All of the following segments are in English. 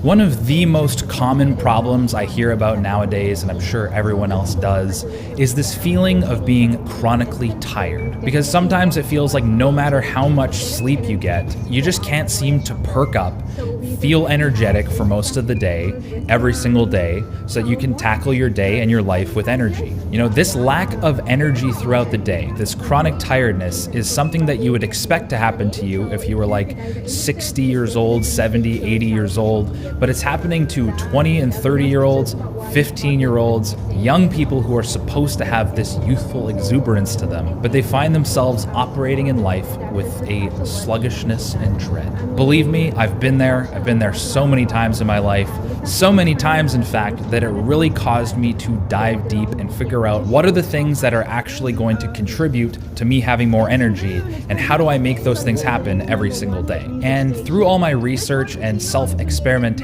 One of the most common problems I hear about nowadays, and I'm sure everyone else does, is this feeling of being chronically tired. Because sometimes it feels like no matter how much sleep you get, you just can't seem to perk up, feel energetic for most of the day, every single day, so that you can tackle your day and your life with energy. You know, this lack of energy throughout the day, this chronic tiredness, is something that you would expect to happen to you if you were like 60 years old, 70, 80 years old. But it's happening to 20 and 30-year-olds, 15-year-olds, young people who are supposed to have this youthful exuberance to them, but they find themselves operating in life with a sluggishness and dread. Believe me, I've been there. I've been there so many times in my life, so many times, in fact, that it really caused me to dive deep and figure out what are the things that are actually going to contribute to me having more energy, and how do I make those things happen every single day. And through all my research and self-experimentation,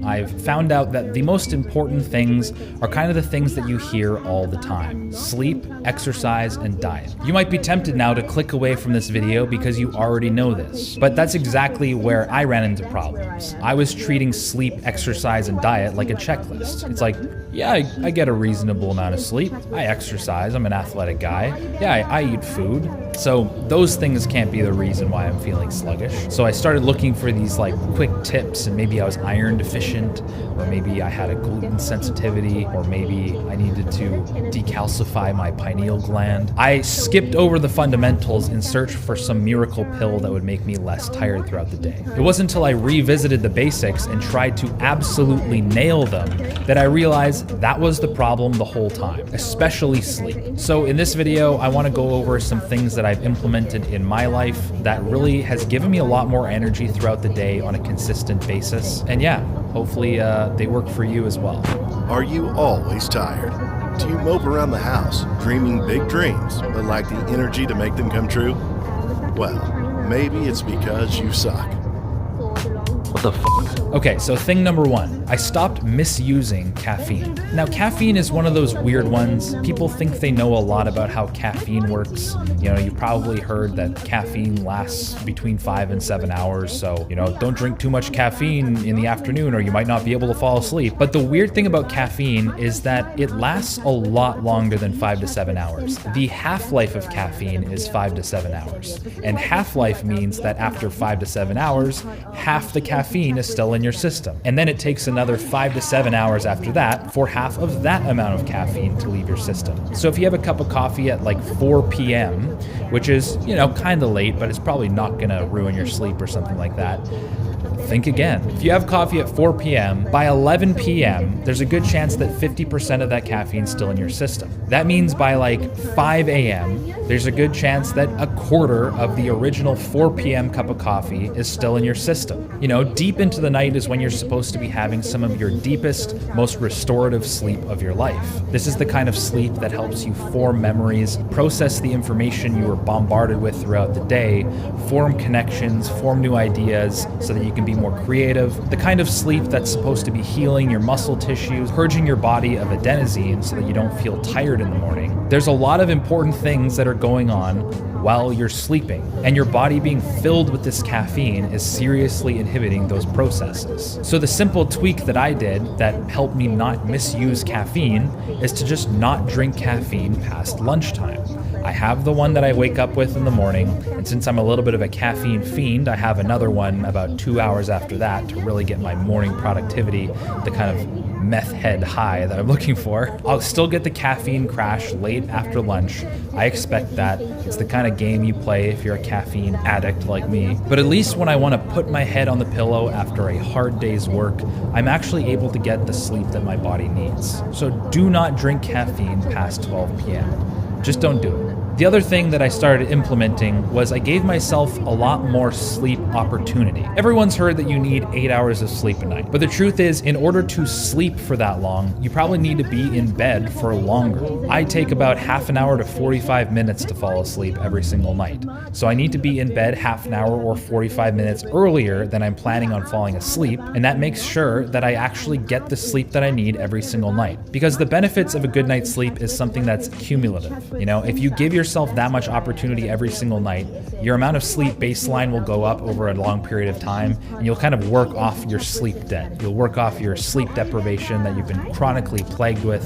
I've found out that the most important things are kind of the things that you hear all the time: sleep, exercise, and diet. You might be tempted now to click away from this video because you already know this, but that's exactly where I ran into problems. I was treating sleep, exercise, and diet like a checklist. It's like, yeah, I get a reasonable amount of sleep. I exercise. I'm an athletic guy. Yeah, I eat food. So those things can't be the reason why I'm feeling sluggish. So I started looking for these like quick tips, and maybe I was iron deficient, or maybe I had a gluten sensitivity, or maybe I needed to decalcify my pineal gland. I skipped over the fundamentals in search for some miracle pill that would make me less tired throughout the day. It wasn't until I revisited the basics and tried to absolutely nail them that I realized that was the problem the whole time, especially sleep. So in this video, I want to go over some things that I've implemented in my life that really has given me a lot more energy throughout the day on a consistent basis. And yeah, hopefully they work for you as well. Are you always tired? Do you mope around the house, dreaming big dreams, but lack the energy to make them come true? Well, maybe it's because you suck. What the fuck? Okay, so thing number one, I stopped misusing caffeine. Now, caffeine is one of those weird ones. People think they know a lot about how caffeine works. You know, you've probably heard that caffeine lasts between 5 and 7 hours. So, you know, don't drink too much caffeine in the afternoon or you might not be able to fall asleep. But the weird thing about caffeine is that it lasts a lot longer than 5 to 7 hours. The half-life of caffeine is 5 to 7 hours. And half-life means that after 5 to 7 hours, half the caffeine is still in your system. And then it takes another 5 to 7 hours after that for half of that amount of caffeine to leave your system. So if you have a cup of coffee at like 4 p.m., which is, you know, kind of late, but it's probably not gonna ruin your sleep or something like that, think again. If you have coffee at 4 p.m., by 11 p.m., there's a good chance that 50% of that caffeine is still in your system. That means by like 5 a.m., there's a good chance that a quarter of the original 4 p.m. cup of coffee is still in your system. You know, deep into the night is when you're supposed to be having some of your deepest, most restorative sleep of your life. This is the kind of sleep that helps you form memories, process the information you were bombarded with throughout the day, form connections, form new ideas so that you can be more creative. The kind of sleep that's supposed to be healing your muscle tissues, purging your body of adenosine so that you don't feel tired in the morning. There's a lot of important things that are going on while you're sleeping, and your body being filled with this caffeine is seriously inhibiting those processes. So the simple tweak that I did that helped me not misuse caffeine is to just not drink caffeine past lunchtime. I have the one that I wake up with in the morning, and since I'm a little bit of a caffeine fiend, I have another one about 2 hours after that to really get my morning productivity, the kind of meth head high that I'm looking for. I'll still get the caffeine crash late after lunch. I expect that. It's the kind of game you play if you're a caffeine addict like me. But at least when I want to put my head on the pillow after a hard day's work, I'm actually able to get the sleep that my body needs. So do not drink caffeine past 12 p.m. Just don't do it. The other thing that I started implementing was I gave myself a lot more sleep opportunity. Everyone's heard that you need 8 hours of sleep a night, but the truth is, in order to sleep for that long, you probably need to be in bed for longer. I take about half an hour to 45 minutes to fall asleep every single night. So I need to be in bed half an hour or 45 minutes earlier than I'm planning on falling asleep, and that makes sure that I actually get the sleep that I need every single night. Because the benefits of a good night's sleep is something that's cumulative. You know, if you give yourself that much opportunity every single night, your amount of sleep baseline will go up over a long period of time, and you'll kind of work off your sleep debt. You'll work off your sleep deprivation that you've been chronically plagued with.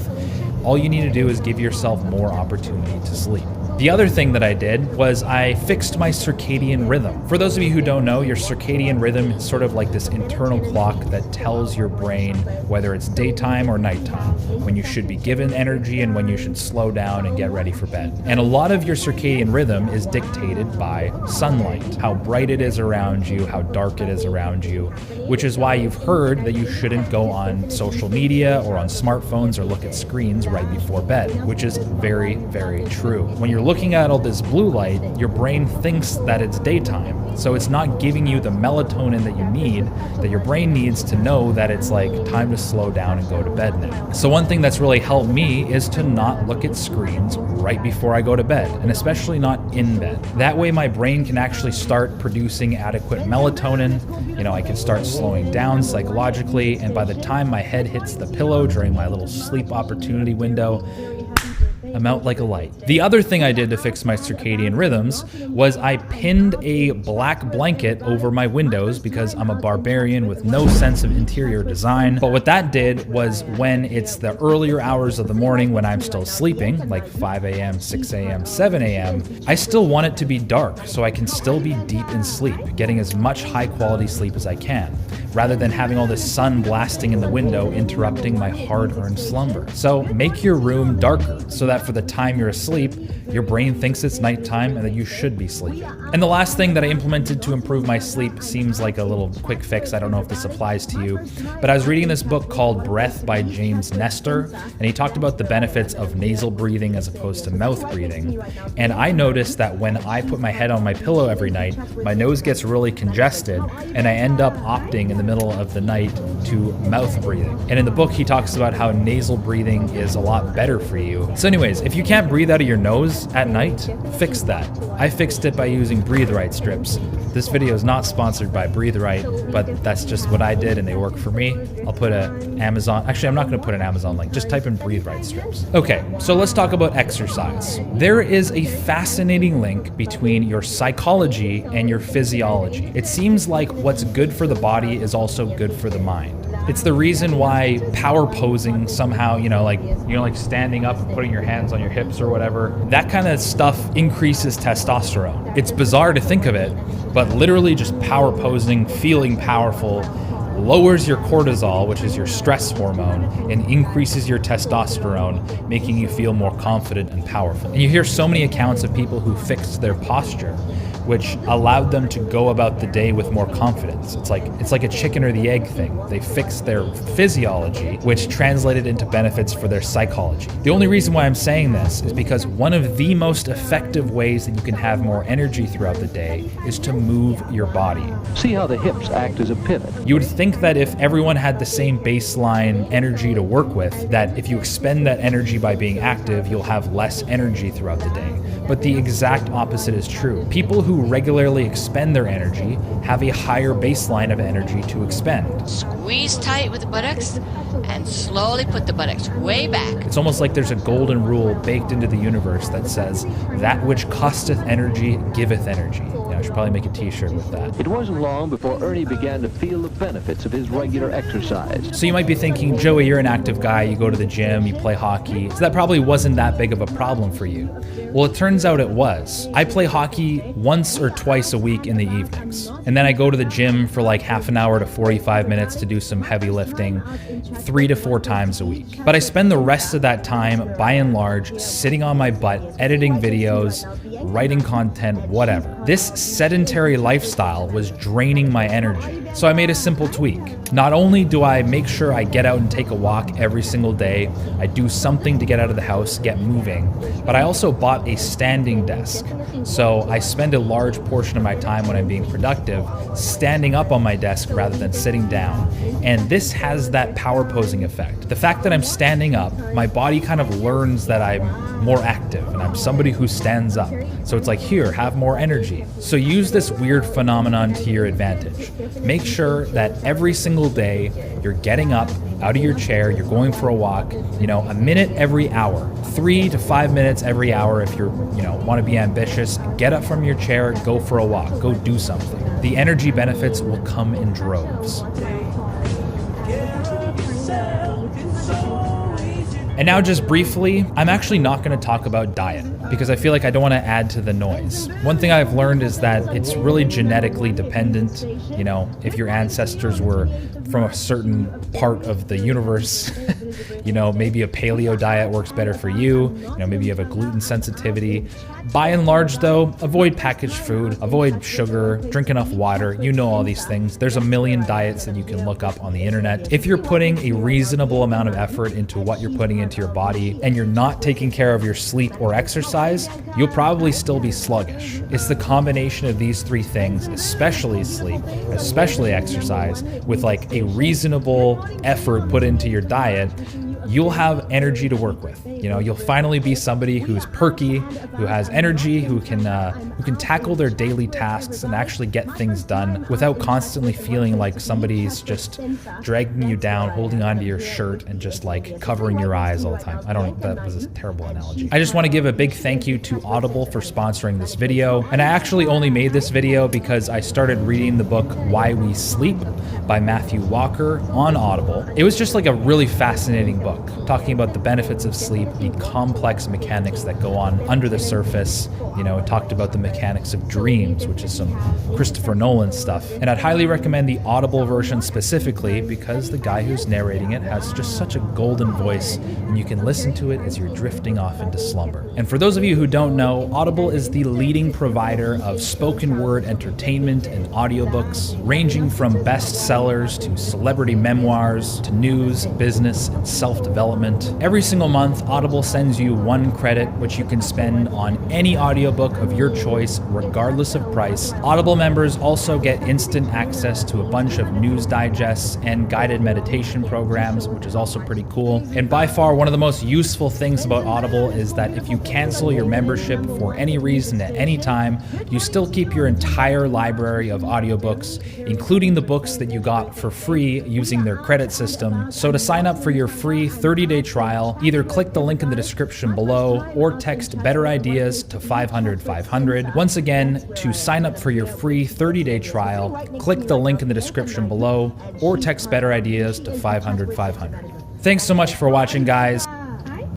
All you need to do is give yourself more opportunity to sleep. The other thing that I did was I fixed my circadian rhythm. For those of you who don't know, your circadian rhythm is sort of like this internal clock that tells your brain whether it's daytime or nighttime, when you should be given energy and when you should slow down and get ready for bed. And a lot of your circadian rhythm is dictated by sunlight, how bright it is around you, how dark it is around you, which is why you've heard that you shouldn't go on social media or on smartphones or look at screens right before bed, which is very, very true. When you're looking at all this blue light, your brain thinks that it's daytime, so it's not giving you the melatonin that you need, that your brain needs to know that it's like time to slow down and go to bed now. So one thing that's really helped me is to not look at screens right before I go to bed, and especially not in bed. That way my brain can actually start producing adequate melatonin. I can start slowing down psychologically, and by the time my head hits the pillow during my little sleep opportunity window, I'm out like a light. The other thing I did to fix my circadian rhythms was I pinned a black blanket over my windows because I'm a barbarian with no sense of interior design. But what that did was when it's the earlier hours of the morning when I'm still sleeping, like 5 a.m., 6 a.m., 7 a.m., I still want it to be dark so I can still be deep in sleep, getting as much high quality sleep as I can, rather than having all this sun blasting in the window interrupting my hard-earned slumber. So make your room darker so that for the time you're asleep, your brain thinks it's nighttime and that you should be sleeping. And the last thing that I implemented to improve my sleep seems like a little quick fix. I don't know if this applies to you, but I was reading this book called Breath by James Nestor, and he talked about the benefits of nasal breathing as opposed to mouth breathing. And I noticed that when I put my head on my pillow every night, my nose gets really congested, and I end up opting in the middle of the night to mouth breathing. And in the book, he talks about how nasal breathing is a lot better for you. So anyways, if you can't breathe out of your nose at night, fix that. I fixed it by using Breathe Right strips. This video is not sponsored by Breathe Right, but that's just what I did and they work for me. I'll put an Amazon, actually I'm not gonna put an Amazon link, just type in Breathe Right strips. Okay, so let's talk about exercise. There is a fascinating link between your psychology and your physiology. It seems like what's good for the body is also good for the mind. It's the reason why power posing somehow, like standing up and putting your hands on your hips or whatever, that kind of stuff increases testosterone. It's bizarre to think of it, but literally just power posing, feeling powerful, lowers your cortisol, which is your stress hormone, and increases your testosterone, making you feel more confident and powerful. And you hear so many accounts of people who fixed their posture, which allowed them to go about the day with more confidence. It's like a chicken or the egg thing. They fixed their physiology, which translated into benefits for their psychology. The only reason why I'm saying this is because one of the most effective ways that you can have more energy throughout the day is to move your body. See how the hips act as a pivot. You would think that if everyone had the same baseline energy to work with, that if you expend that energy by being active, you'll have less energy throughout the day. But the exact opposite is true. People who regularly expend their energy have a higher baseline of energy to expend. Squeeze tight with the buttocks and slowly put the buttocks way back. It's almost like there's a golden rule baked into the universe that says, that which costeth energy giveth energy. I should probably make a t-shirt with that. It wasn't long before Ernie began to feel the benefits of his regular exercise. So you might be thinking, Joey, you're an active guy, you go to the gym, you play hockey, so that probably wasn't that big of a problem for you. Well, it turns out it was. I play hockey once or twice a week in the evenings. And then I go to the gym for like half an hour to 45 minutes to do some heavy lifting 3 to 4 times a week. But I spend the rest of that time, by and large, sitting on my butt, editing videos, writing content, whatever. This sedentary lifestyle was draining my energy. So I made a simple tweak. Not only do I make sure I get out and take a walk every single day, I do something to get out of the house, get moving, but I also bought a standing desk. So I spend a large portion of my time when I'm being productive standing up on my desk rather than sitting down. And this has that power posing effect. The fact that I'm standing up, my body kind of learns that I'm more active and I'm somebody who stands up. So it's like, here, have more energy. So use this weird phenomenon to your advantage. Make sure that every single single day, you're getting up out of your chair, you're going for a walk, a minute every hour, 3 to 5 minutes every hour if you're, want to be ambitious. Get up from your chair, go for a walk, go do something. The energy benefits will come in droves. And now just briefly, I'm actually not going to talk about diet because I feel like I don't want to add to the noise. One thing I've learned is that it's really genetically dependent. If your ancestors were from a certain part of the universe, maybe a paleo diet works better for you. Maybe you have a gluten sensitivity. By and large though, avoid packaged food, avoid sugar, drink enough water. All these things. There's a million diets that you can look up on the internet. If you're putting a reasonable amount of effort into what you're putting into your body and you're not taking care of your sleep or exercise, you'll probably still be sluggish. It's the combination of these three things, especially sleep, especially exercise, with like a reasonable effort put into your diet, you'll have energy to work with. You'll finally be somebody who's perky, who has energy, who can tackle their daily tasks and actually get things done without constantly feeling like somebody's just dragging you down, holding onto your shirt and just like covering your eyes all the time. That was a terrible analogy. I just want to give a big thank you to Audible for sponsoring this video. And I actually only made this video because I started reading the book Why We Sleep by Matthew Walker on Audible. It was just like a really fascinating book, talking about the benefits of sleep, the complex mechanics that go on under the surface. It talked about the mechanics of dreams, which is some Christopher Nolan stuff. And I'd highly recommend the Audible version specifically because the guy who's narrating it has just such a golden voice and you can listen to it as you're drifting off into slumber. And for those of you who don't know, Audible is the leading provider of spoken word entertainment and audiobooks, ranging from bestsellers to celebrity memoirs to news, business, and self-development. Every single month, Audible sends you 1 credit, which you can spend on any audiobook of your choice, regardless of price. Audible members also get instant access to a bunch of news digests and guided meditation programs, which is also pretty cool. And by far, one of the most useful things about Audible is that if you cancel your membership for any reason at any time, you still keep your entire library of audiobooks, including the books that you got for free using their credit system. So to sign up for your free 30-day trial, either click the link in the description below or text Better Ideas to 500-500. Once again, to sign up for your free 30-day trial, click the link in the description below or text Better Ideas to 500-500. Thanks so much for watching, guys.